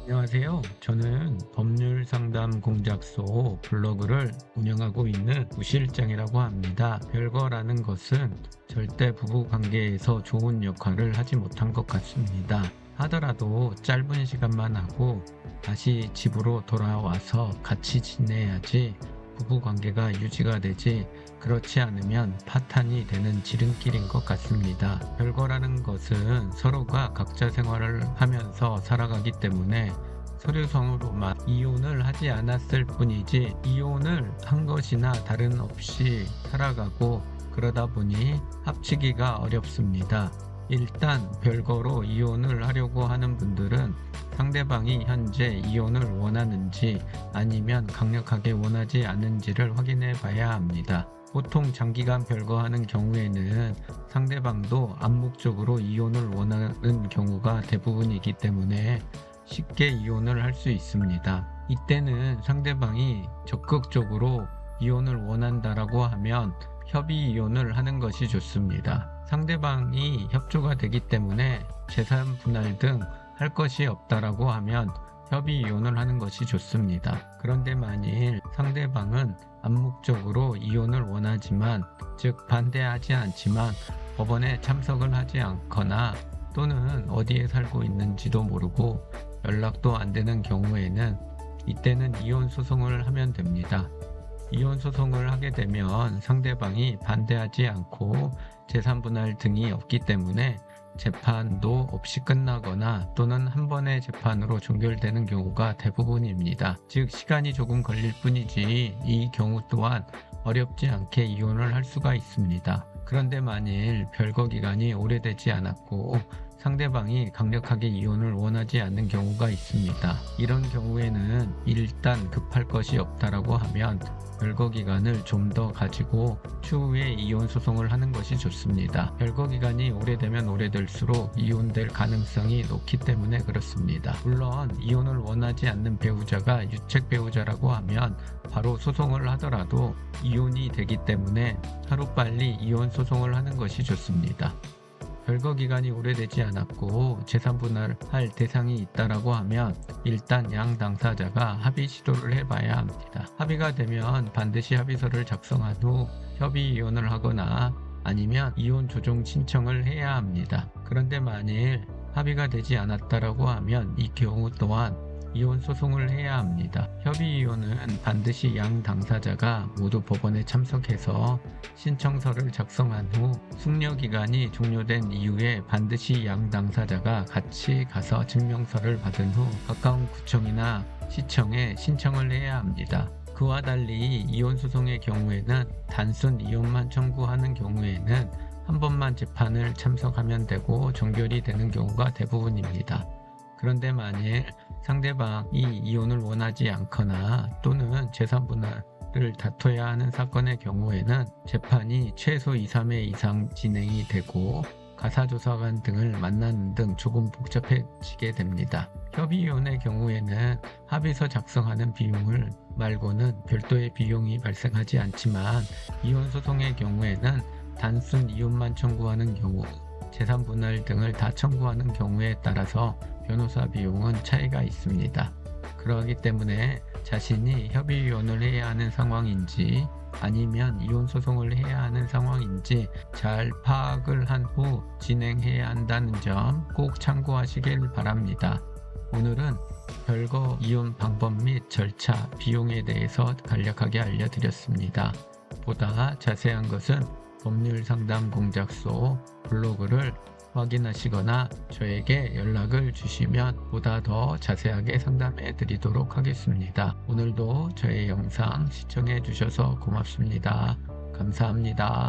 안녕하세요. 저는 법률 상담 공작소 블로그를 운영하고 있는 우실장이라고 합니다. 별거라는 것은 절대 부부 관계에서 좋은 역할을 하지 못한 것 같습니다. 하더라도 짧은 시간만 하고 다시 집으로 돌아와서 같이 지내야지 부부 관계가 유지가 되지, 그렇지 않으면 파탄이 되는 지름길인 것 같습니다. 별거라는 것은 서로가 각자 생활을 하면서 살아가기 때문에 서류상으로만 이혼을 하지 않았을 뿐이지, 이혼을 한 것이나 다름없이 살아가고 그러다 보니 합치기가 어렵습니다. 일단 별거로 이혼을 하려고 하는 분들은 상대방이 현재 이혼을 원하는지 아니면 강력하게 원하지 않는지를 확인해 봐야 합니다. 보통 장기간 별거하는 경우에는 상대방도 암묵적으로 이혼을 원하는 경우가 대부분이기 때문에 쉽게 이혼을 할 수 있습니다. 이때는 상대방이 적극적으로 이혼을 원한다라고 하면 협의 이혼을 하는 것이 좋습니다. 상대방이 협조가 되기 때문에 재산 분할 등 할 것이 없다라고 하면 협의 이혼을 하는 것이 좋습니다. 그런데 만일 상대방은 암묵적으로 이혼을 원하지만, 즉 반대하지 않지만 법원에 참석을 하지 않거나 또는 어디에 살고 있는지도 모르고 연락도 안 되는 경우에는 이때는 이혼 소송을 하면 됩니다. 이혼 소송을 하게 되면 상대방이 반대하지 않고 재산 분할 등이 없기 때문에 재판도 없이 끝나거나 또는 한 번의 재판으로 종결되는 경우가 대부분입니다. 즉 시간이 조금 걸릴 뿐이지 이 경우 또한 어렵지 않게 이혼을 할 수가 있습니다. 그런데 만일 별거 기간이 오래되지 않았고 상대방이 강력하게 이혼을 원하지 않는 경우가 있습니다. 이런 경우에는 일단 급할 것이 없다라고 하면 별거 기간을 좀 더 가지고 추후에 이혼 소송을 하는 것이 좋습니다. 별거 기간이 오래되면 오래될수록 이혼될 가능성이 높기 때문에 그렇습니다. 물론 이혼을 원하지 않는 배우자가 유책 배우자라고 하면 바로 소송을 하더라도 이혼이 되기 때문에 하루빨리 이혼 소송을 하는 것이 좋습니다. 별거 기간이 오래되지 않았고 재산 분할할 대상이 있다라고 하면 일단 양 당사자가 합의 시도를 해봐야 합니다. 합의가 되면 반드시 합의서를 작성한 후 협의 이혼을 하거나 아니면 이혼 조정 신청을 해야 합니다. 그런데 만일 합의가 되지 않았다라고 하면 이 경우 또한 이혼 소송을 해야 합니다. 협의 이혼은 반드시 양 당사자가 모두 법원에 참석해서 신청서를 작성한 후 숙려기간이 종료된 이후에 반드시 양 당사자가 같이 가서 증명서를 받은 후 가까운 구청이나 시청에 신청을 해야 합니다. 그와 달리 이혼 소송의 경우에는 단순 이혼만 청구하는 경우에는 한 번만 재판을 참석하면 되고 종결이 되는 경우가 대부분입니다. 그런데 만일 상대방이 이혼을 원하지 않거나 또는 재산 분할을 다퉈야 하는 사건의 경우에는 재판이 최소 2, 3회 이상 진행이 되고 가사조사관 등을 만나는 등 조금 복잡해지게 됩니다. 협의이혼의 경우에는 합의서 작성하는 비용을 말고는 별도의 비용이 발생하지 않지만, 이혼 소송의 경우에는 단순 이혼만 청구하는 경우, 재산 분할 등을 다 청구하는 경우에 따라서 변호사 비용은 차이가 있습니다. 그러기 때문에 자신이 협의 이혼을 해야 하는 상황인지 아니면 이혼 소송을 해야 하는 상황인지 잘 파악을 한 후 진행해야 한다는 점 꼭 참고하시길 바랍니다. 오늘은 별거 이혼 방법 및 절차, 비용에 대해서 간략하게 알려드렸습니다. 보다 자세한 것은 법률 상담 공작소 블로그를 확인하시거나 저에게 연락을 주시면 보다 더 자세하게 상담해 드리도록 하겠습니다. 오늘도 저의 영상 시청해 주셔서 고맙습니다. 감사합니다.